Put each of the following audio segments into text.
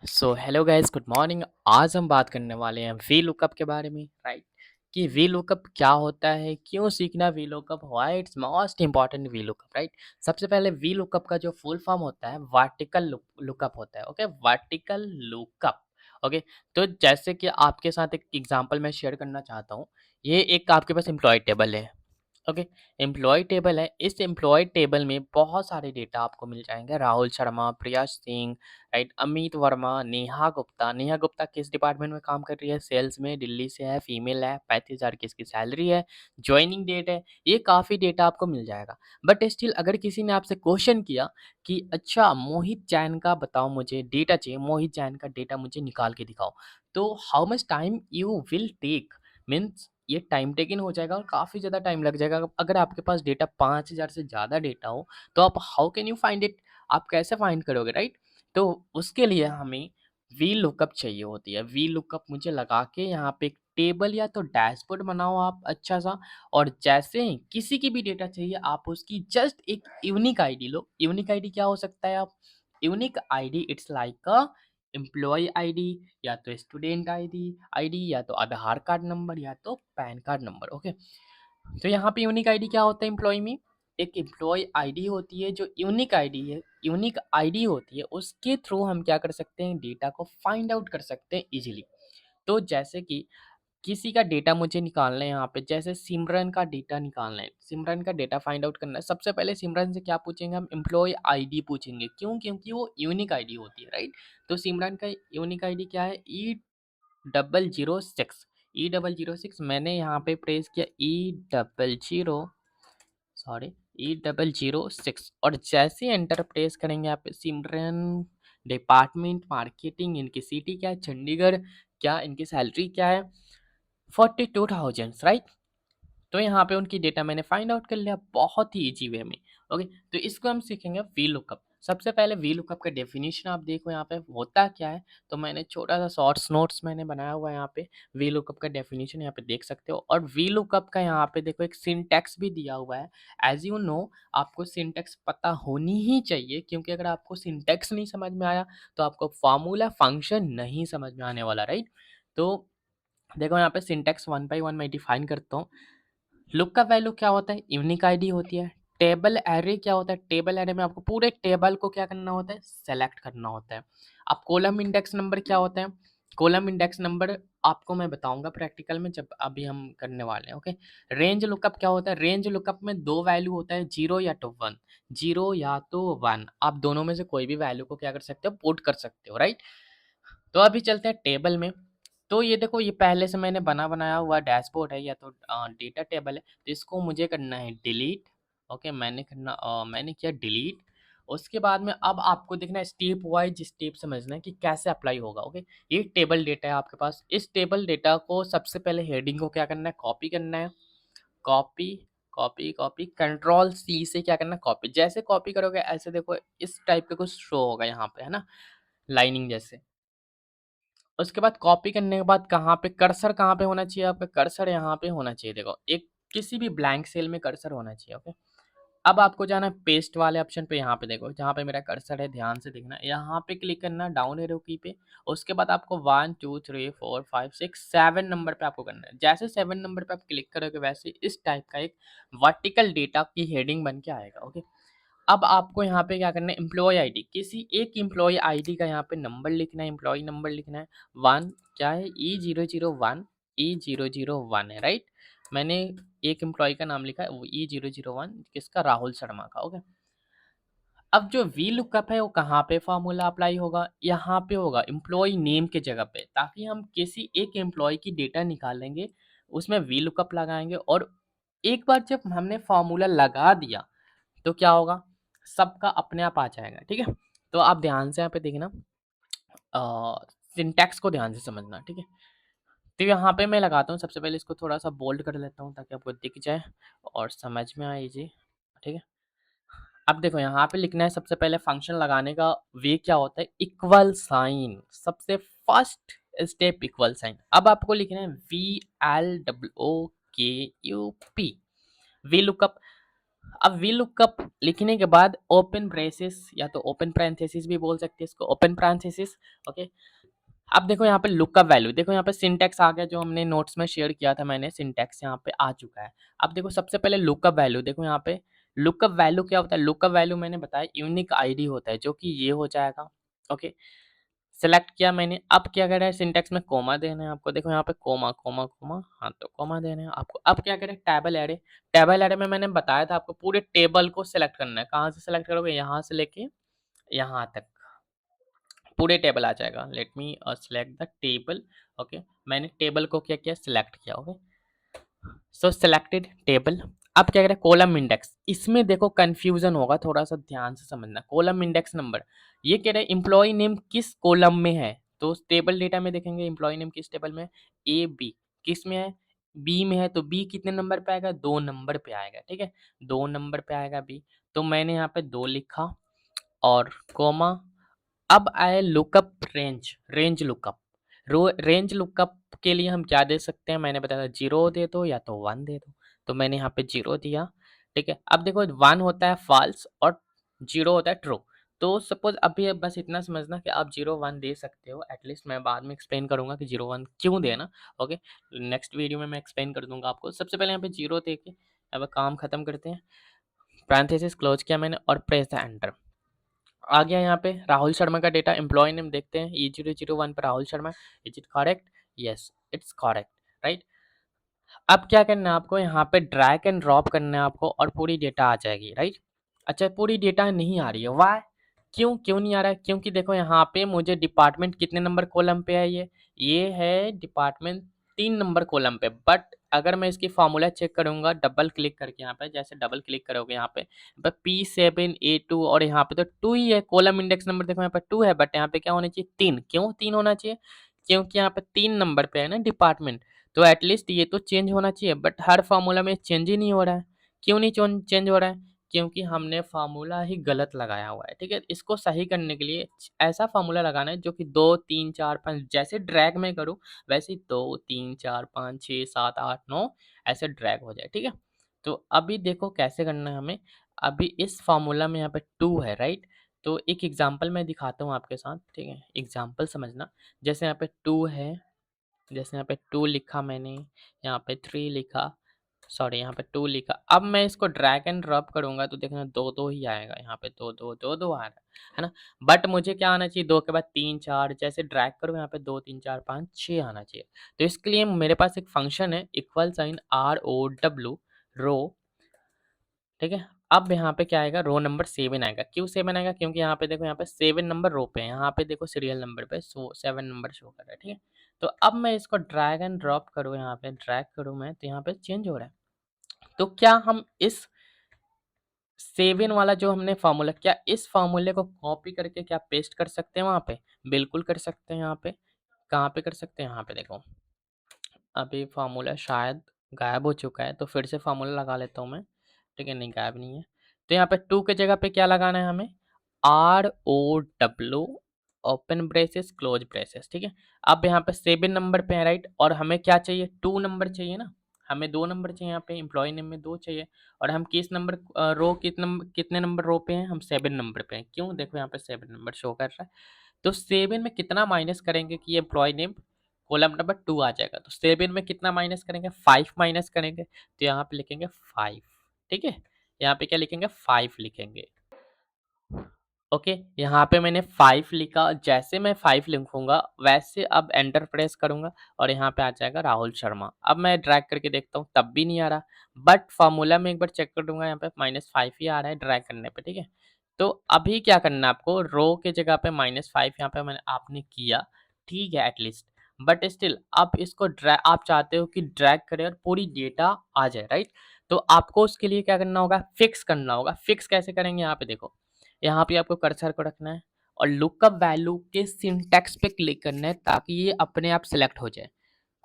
So hello guys, good morning. आज हम बात करने वाले हैं वी लुकअप के बारे में, राइट? कि वी लुकअप क्या होता है, क्यों सीखना V lookup, why it's most important V lookup, right? सबसे पहले वी लुकअप का जो फुल फॉर्म होता है वर्टिकल लुकअप होता है। Okay, vertical lookup. ओके, तो जैसे कि आपके साथ एक एग्जांपल मैं शेयर करना चाहता हूँ। ये एक आपके पास एम्प्लॉय टेबल है। ओके, एम्प्लॉय टेबल है। इस एम्प्लॉय टेबल में बहुत सारे डेटा आपको मिल जाएंगे। राहुल शर्मा, प्रिया सिंह, राइट, अमित वर्मा, नेहा गुप्ता। नेहा गुप्ता किस डिपार्टमेंट में काम कर रही है? सेल्स में, दिल्ली से है, फीमेल है, 35,000 की इसकी सैलरी है, ज्वाइनिंग डेट है। ये काफ़ी डेटा आपको मिल जाएगा। बट स्टिल अगर किसी ने आपसे क्वेश्चन किया कि अच्छा मोहित जैन का बताओ, मुझे डेटा चाहिए, मोहित जैन का डेटा मुझे निकाल के दिखाओ, तो how much time you will take? Means ये टाइम टेकिंग हो जाएगा और काफ़ी ज़्यादा टाइम लग जाएगा। अगर आपके पास डेटा 5,000 से ज़्यादा डेटा हो तो आप how can you find it? आप कैसे फाइंड करोगे, राइट? तो उसके लिए हमें वी लुकअप चाहिए होती है। वी लुकअप मुझे लगा के यहाँ पे एक टेबल या तो डैशबोर्ड बनाओ आप अच्छा सा, और जैसे ही किसी की भी डेटा चाहिए आप उसकी जस्ट एक यूनिक आईडी लो। यूनिक आईडी क्या हो सकता है? आप unique ID it's like a employee ID, या तो स्टूडेंट आईडी आईडी, या तो आधार कार्ड नंबर, या तो पैन कार्ड नंबर। ओके, तो यहाँ पे यूनिक आईडी क्या होता है? एम्प्लॉय में एक एम्प्लॉय आईडी होती है जो यूनिक आईडी है। यूनिक आईडी होती है, उसके थ्रू हम क्या कर सकते हैं? डेटा को फाइंड आउट कर सकते हैं इजीली। तो जैसे कि किसी का डेटा मुझे निकालना है, यहाँ पे जैसे सिमरन का डेटा निकालना है, सिमरन का डेटा फाइंड आउट करना है। सबसे पहले सिमरन से क्या पूछेंगे? हम एम्प्लॉय आईडी पूछेंगे। क्यों? क्योंकि वो यूनिक आईडी होती है, राइट? तो सिमरन का यूनिक आईडी क्या है? E006। E006 मैंने यहाँ पे प्रेस किया, E006, और जैसे एंटर प्रेस करेंगे आप सिमरन डिपार्टमेंट मार्केटिंग, इनकी सिटी क्या है? चंडीगढ़। क्या इनकी सैलरी क्या है? 42,000, राइट? तो यहाँ पे उनकी डेटा मैंने फाइंड आउट कर लिया बहुत ही इजी वे में। ओके, तो इसको हम सीखेंगे वी लुकअप। सबसे पहले वी लुकअप का डेफिनेशन आप देखो यहाँ पे होता क्या है। तो मैंने छोटा सा शॉर्ट्स नोट्स मैंने बनाया हुआ है यहाँ पे। वी लुकअप का डेफिनेशन यहाँ पे देख सकते हो, और वी लुकअप का यहाँ पे देखो एक सिंटैक्स भी दिया हुआ है। एज यू नो, आपको सिंटैक्स पता होनी ही चाहिए, क्योंकि अगर आपको सिंटैक्स नहीं समझ में आया तो आपको फार्मूला फंक्शन नहीं समझ में आने वाला, राइट? तो देखो यहाँ पे सिंटैक्स वन बाई वन मैं डिफाइन करता हूँ। लुक का वैल्यू क्या होता है? यूनिक आईडी होती है। टेबल एरे क्या होता है? टेबल एरे में आपको पूरे टेबल को क्या करना होता है? सेलेक्ट करना होता है। अब कॉलम इंडेक्स नंबर क्या होता है? कॉलम इंडेक्स नंबर आपको मैं बताऊंगा प्रैक्टिकल में, जब अभी हम करने वाले हैं। ओके, रेंज लुकअप क्या होता है? रेंज लुकअप में दो वैल्यू होता है, जीरो या तो वन। जीरो या तो वन, आप दोनों में से कोई भी वैल्यू को क्या कर सकते हो? पुट कर सकते हो, राइट? तो अभी चलते हैं टेबल में। तो ये देखो, ये पहले से मैंने बनाया हुआ डैशबोर्ड है, या तो डेटा टेबल है। तो इसको मुझे करना है डिलीट। ओके, मैंने किया डिलीट। उसके बाद में अब आपको देखना है स्टेप वाइज स्टेप समझना है कि कैसे अप्लाई होगा। ओके, ये टेबल डेटा है आपके पास। इस टेबल डेटा को सबसे पहले हेडिंग को क्या करना है? कॉपी करना है। Copy, copy, copy, control C से क्या करना है? कॉपी। जैसे कॉपी करोगे ऐसे देखो इस टाइप का कुछ शो होगा यहाँ पे, है ना, लाइनिंग जैसे। उसके बाद कॉपी करने के बाद कहाँ पे कर्सर, कहाँ पे होना चाहिए आपका? कर्सर यहाँ पे होना चाहिए। देखो, एक किसी भी ब्लैंक सेल में कर्सर होना चाहिए। ओके, अब आपको जाना है पेस्ट वाले ऑप्शन पे। यहाँ पे देखो, जहाँ पे मेरा कर्सर है, ध्यान से देखना, यहाँ पे क्लिक करना डाउन एरो की पे। उसके बाद आपको 1 2 3 4 5 6 7 नंबर पे आपको करना है। जैसे 7 नंबर पे आप क्लिक करोगे वैसे इस टाइप का एक वर्टिकल डेटा की हेडिंग बन के आएगा। ओके, अब आपको यहाँ पे क्या करना है? एम्प्लॉय आईडी, किसी एक एम्प्लॉय आईडी का यहाँ पे नंबर लिखना है, एम्प्लॉय नंबर लिखना है। वन क्या है? E001, E001 है, राइट? मैंने एक एम्प्लॉय का नाम लिखा है, वो E001 किसका? राहुल शर्मा का। ओके, अब जो वी लुकअप है वो कहाँ पे फॉर्मूला अप्लाई होगा? यहाँ पे होगा एम्प्लॉय नेम के जगह पे, ताकि हम किसी एक एम्प्लॉय की डेटा निकालेंगे, उसमें वी लुकअप लगाएंगे, और एक बार जब हमने फॉर्मूला लगा दिया तो क्या होगा? सबका अपने आप आ जाएगा, ठीक है? तो आप ध्यान से यहाँ पे देखना, सिंटैक्स को ध्यान से समझना, ठीक है? तो यहाँ पे मैं लगाता हूँ, सबसे पहले इसको थोड़ा सा बोल्ड कर लेता हूँ ताकि आपको दिख जाए और समझ में आए जी, ठीक है? अब देखो, यहाँ पे लिखना है सबसे पहले फंक्शन लगाने का वे क्या होता है? इक्वल साइन, सबसे फर्स्ट स्टेप इक्वल साइन। अब आपको लिखना है VLOOKUP, वी लुकअप। अब वी लुकअप लिखने के बाद ओपन ब्रेसेस या तो ओपन पैरेंथेसिस भी बोल सकते हैं इसको, ओपन पैरेंथेसिस। ओके, अब देखो यहाँ पे लुकअप वैल्यू, देखो यहाँ पे सिंटैक्स आ गया जो हमने नोट्स में शेयर किया था मैंने, सिंटैक्स यहाँ पे आ चुका है। अब देखो सबसे पहले लुकअप वैल्यू, देखो यहाँ पे लुकअप वैल्यू क्या होता है, लुकअप वैल्यू मैंने बताया यूनिक आईडी होता है जो कि ये हो जाएगा। ओके, सेलेक्ट किया मैंने, अब क्या करें है सिंटैक्स में कोमा देना है आपको, देखो यहाँ पे कोमा कोमा कोमा, हाँ तो कोमा देना है आपको। अब क्या करें टेबल एरे, टेबल एरे में मैंने बताया था आपको पूरे टेबल को सेलेक्ट करना है, कहाँ से सेलेक्ट करोगे, यहाँ से लेके यहाँ तक पूरे टेबल आ जाएगा। Let me select the table. Okay, मैंने टेबल को क्या किया, सिलेक्ट किया। ओके, सो सिलेक्टेड टेबल। अब क्या करें कॉलम इंडेक्स, इसमें देखो कंफ्यूजन होगा, थोड़ा सा ध्यान से समझना। कॉलम इंडेक्स नंबर, ये कह रहे हैं एम्प्लॉय नेम किस कॉलम में है, तो टेबल डेटा में देखेंगे एम्प्लॉय नेम किस टेबल में है, ए बी, किस में है, बी में है, तो बी कितने नंबर पे आएगा, 2 नंबर पे आएगा। ठीक है, 2 नंबर पे आएगा बी, तो मैंने यहाँ पे 2 लिखा और कोमा। अब आए lookup range, range lookup. Range lookup के लिए हम क्या दे सकते हैं, मैंने बताया था 0 दे दो या तो 1 दे दो, तो मैंने यहाँ पे 0 दिया। ठीक है, अब देखो 1 होता है फॉल्स और 0 होता है ट्रू। तो सपोज अभी अब बस इतना समझना कि आप 0 1 दे सकते हो, एटलीस्ट मैं बाद में एक्सप्लेन करूंगा कि 0 1 क्यों देना। ओके, नेक्स्ट वीडियो में मैं एक्सप्लेन कर दूंगा आपको। सबसे पहले यहाँ पे 0 दे के अब काम खत्म करते हैं। पैरेंथेसिस क्लोज किया मैंने और प्रेस द एंटर। आ गया यहाँ पे राहुल शर्मा का डेटा, एम्प्लॉय नेम देखते हैं E001 पर Rahul Sharma. Is it correct, yes it's correct, right. अब क्या करना है आपको, यहाँ पे ड्रैग एंड ड्रॉप करना है आपको और पूरी डेटा आ जाएगी, राइट। अच्छा पूरी डेटा नहीं आ रही है, वाई, क्यों क्यों नहीं आ रहा है, क्योंकि देखो यहाँ पे मुझे डिपार्टमेंट कितने नंबर कॉलम पे है, ये है डिपार्टमेंट 3 नंबर कॉलम पे। बट अगर मैं इसकी फार्मूला चेक करूंगा डबल क्लिक करके, यहाँ पे जैसे डबल क्लिक करोगे यहाँ पे P7A2 और यहाँ पे तो 2 ही है, कॉलम इंडेक्स नंबर देखो यहाँ पे 2 है, बट यहाँ पे क्या होना चाहिए 3, क्यों 3 होना चाहिए, क्योंकि यहाँ पे 3 नंबर पे है ना डिपार्टमेंट, तो एटलीस्ट ये तो चेंज होना चाहिए। बट हर फार्मूला में चेंज ही नहीं हो रहा है, क्यों नहीं चेंज हो रहा है, क्योंकि हमने फार्मूला ही गलत लगाया हुआ है। ठीक है, इसको सही करने के लिए ऐसा फार्मूला लगाना है जो कि 2 3 4 5 जैसे ड्रैग में करूँ वैसे ही 2 3 4 5 6 7 8 9 ऐसे ड्रैग हो जाए। ठीक है, तो अभी देखो कैसे करना है हमें। अभी इस फार्मूला में यहाँ पे 2 है, राइट। तो एक एग्जांपल मैं दिखाता हूँ आपके साथ, ठीक है, एग्जांपल समझना। जैसे यहाँ पे 2 है, जैसे यहाँ पे 2 लिखा मैंने, यहाँ पे 3 लिखा, सॉरी यहाँ पे 2 लिखा। अब मैं इसको ड्रैग एंड ड्रॉप करूंगा तो देखना 2 2 ही आएगा, यहाँ पे 2 2 2 2 आ रहा है ना। बट मुझे क्या आना चाहिए, 2 के बाद 3 4, जैसे ड्रैग करूँ यहाँ पे 2 3 4 5 6 आना चाहिए। तो इसके लिए मेरे पास एक फंक्शन है इक्वल साइन ROW, रो। ठीक है, अब यहाँ पे क्या आएगा, रो नंबर 7 आएगा। क्यों 7 आएगा, क्योंकि यहाँ पे देखो यहाँ पे 7 नंबर रो पे है, यहाँ पे देखो सीरियल नंबर पे 7 नंबर शो कर रहा है। ठीक है, तो अब मैं इसको ड्रैग एंड ड्रॉप करूँ, यहाँ पे ड्रैग करूँ मैं तो यहाँ पे चेंज हो रहा है। तो क्या हम इस 7 वाला जो हमने फार्मूला, क्या इस फार्मूले को कॉपी करके क्या पेस्ट कर सकते हैं वहाँ पे, बिल्कुल कर सकते हैं। यहाँ पे कहाँ पे कर सकते हैं, यहाँ पे देखो अभी फार्मूला शायद गायब हो चुका है, तो फिर से फार्मूला लगा लेता हूँ मैं। ठीक है, नहीं गायब नहीं है। तो यहाँ पे 2 के जगह पे क्या लगाना है हमें, ROW open braces close braces. ठीक है, अब यहाँ पे 7 नंबर पे है, राइट, और हमें क्या चाहिए 2 नंबर चाहिए ना, हमें 2 नंबर चाहिए, यहाँ पे एम्प्लॉय नेम में 2 चाहिए। और हम किस नंबर रो कितने नंबर रो पे हैं, हम 7 नंबर पे हैं। क्यों, देखो यहाँ पे 7 नंबर शो कर रहा है। तो 7 में कितना माइनस करेंगे कि ये एम्प्लॉय नेम कॉलम नंबर 2 आ जाएगा, तो 7 में कितना माइनस करेंगे, 5 माइनस करेंगे, तो यहाँ पे लिखेंगे 5। ठीक है, यहाँ पे क्या लिखेंगे, 5 लिखेंगे। ओके, यहाँ पे मैंने 5 लिखा, जैसे मैं 5 लिखूंगा वैसे अब एंटर प्रेस करूंगा और यहाँ पे आ जाएगा राहुल शर्मा। अब मैं ड्रैग करके देखता हूँ तब भी नहीं आ रहा, बट फार्मूला में एक बार चेक कर दूंगा, यहाँ पे -5 ही आ रहा है ड्रैग करने पे। ठीक है, तो अभी क्या करना है आपको, रो के जगह पे -5 यहाँ पे मैंने आपने किया, ठीक है एटलीस्ट। बट स्टिल आप इसको ड्रैग, आप चाहते हो कि ड्रैग करे और पूरी डेटा आ जाए, राइट। तो आपको उसके लिए क्या करना होगा, फिक्स करना होगा। फिक्स कैसे करेंगे, यहाँ पे देखो, यहाँ पे आपको कर्सर को रखना है और लुकअप वैल्यू के सिंटैक्स पे क्लिक करना है ताकि ये अपने आप सेलेक्ट हो जाए।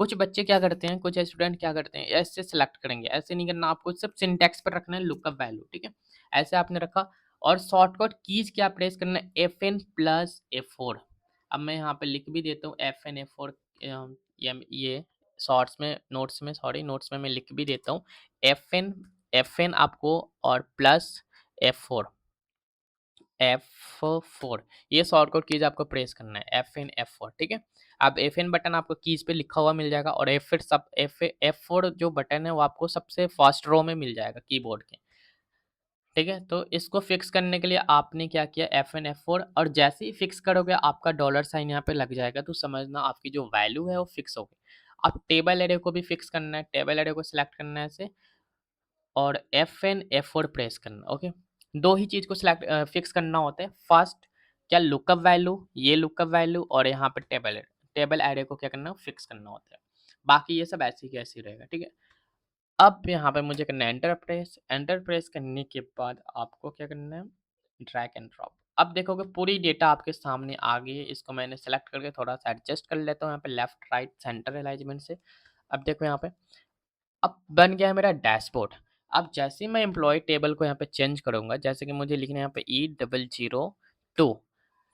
कुछ बच्चे क्या करते हैं, कुछ स्टूडेंट क्या करते हैं, ऐसे सेलेक्ट करेंगे, ऐसे नहीं करना, आपको सिर्फ सिंटैक्स पर रखना है लुकअप वैल्यू। ठीक है, ऐसे आपने रखा और शॉर्टकट कीज क्या प्रेस करना है, FN+F4। अब मैं यहाँ पे लिख भी देता हूँ FN F4, ये शॉर्ट्स में, नोट्स में, सॉरी नोट्स में मैं लिख भी देता हूँ FN FN आपको और प्लस F4 ये शॉर्टकट कीज आपको प्रेस करना है FN F4 ठीक है। अब FN बटन आपको कीज पे लिखा हुआ मिल जाएगा और F4 जो बटन है वो आपको सबसे फर्स्ट रो में मिल जाएगा कीबोर्ड के। ठीक है, तो इसको फिक्स करने के लिए आपने क्या किया FN F4 और जैसे ही फिक्स करोगे आपका डॉलर साइन यहाँ पे लग जाएगा तो समझना आपकी जो वैल्यू है वो फिक्स हो गई। अब टेबल एरे को भी फिक्स करना है, टेबल एरे को सिलेक्ट करना है ऐसे और FN F4 प्रेस करना। ओके, दो ही चीज़ को फिक्स करना होता है। फर्स्ट क्या लुकअप वैल्यू, ये लुकअप वैल्यू और यहाँ पे टेबल एरे को क्या करना है फिक्स करना होता है। बाकी ये सब ऐसे ही कैसे ही रहेगा। ठीक है, अब यहाँ पे मुझे करना है एंटर प्रेस करने के बाद आपको क्या करना है ड्रैग एंड ड्रॉप। अब देखोगे पूरी डेटा आपके सामने आ गई है। इसको मैंने सेलेक्ट करके थोड़ा सा एडजस्ट कर लेता हूँ यहाँ पे लेफ्ट राइट सेंटर अलाइनमेंट से। अब देखो यहाँ पे अब बन गया है मेरा डैशबोर्ड। अब जैसे ही मैं एम्प्लॉय टेबल को यहाँ पे चेंज करूँगा, जैसे कि मुझे लिखना है यहाँ पे E002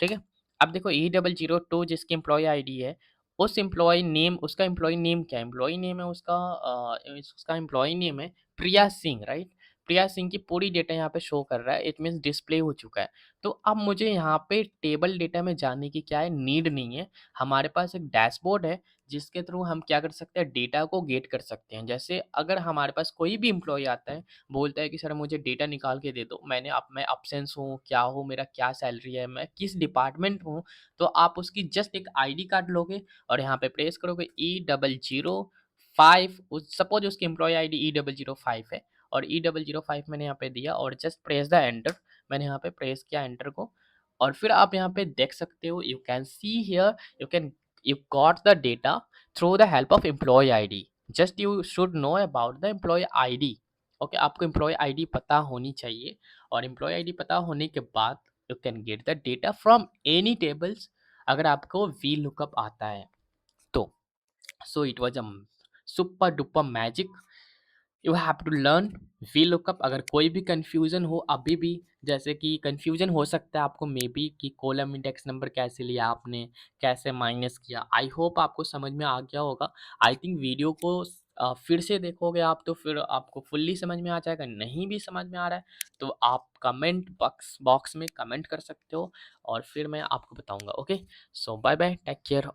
ठीक है। अब देखो E002 जिसकी एम्प्लॉय आईडी है, उस एम्प्लॉय नेम उसका एम्प्लॉय नेम क्या है? एम्प्लॉय नेम है उसका एम्प्लॉय नेम है प्रिया सिंह, राइट? प्रिया सिंह की पूरी डेटा यहाँ पे शो कर रहा है, इट मीन्स डिस्प्ले हो चुका है। तो अब मुझे यहाँ पे टेबल डेटा में जाने की क्या है नीड नहीं है। हमारे पास एक डैशबोर्ड है जिसके थ्रू हम क्या कर सकते हैं डेटा को गेट कर सकते हैं। जैसे अगर हमारे पास कोई भी एम्प्लॉय आता है, बोलता है कि सर मुझे डेटा निकाल के दे दो, मैं अब्सेंस हूँ, क्या हूँ, मेरा क्या सैलरी है, मैं किस डिपार्टमेंट हूँ, तो आप उसकी जस्ट एक आईडी कार्ड लोगे और यहाँ पे प्रेस करोगे E005। सपोज उसकी एम्प्लॉय आईडी E005 है और E005 मैंने यहाँ पे दिया और जस्ट प्रेस द एंटर। मैंने यहाँ पे प्रेस किया एंटर को और फिर आप यहाँ पे देख सकते हो, you can see here, you can you got the data through the help of employee ID. Just you should know about the employee ID. Okay, आपको एम्प्लॉय आईडी पता होनी चाहिए और एम्प्लॉय आईडी पता होने के बाद you can get the data from any tables अगर आपको वी लुकअप आता है तो। So it was a super duper magic. You have to learn V lookup. अगर कोई भी कंफ्यूजन हो अभी भी, जैसे कि कंफ्यूजन हो सकता है आपको मे बी कि कॉलम इंडेक्स नंबर कैसे लिया आपने, कैसे माइनस किया, आई होप आपको समझ में आ गया होगा। आई थिंक वीडियो को फिर से देखोगे आप तो फिर आपको फुल्ली समझ में आ जाएगा। नहीं भी समझ में आ रहा है तो आप कमेंट बॉक्स में कमेंट कर सकते हो और फिर मैं आपको बताऊंगा। ओके, सो बाय बाय, टेक केयर।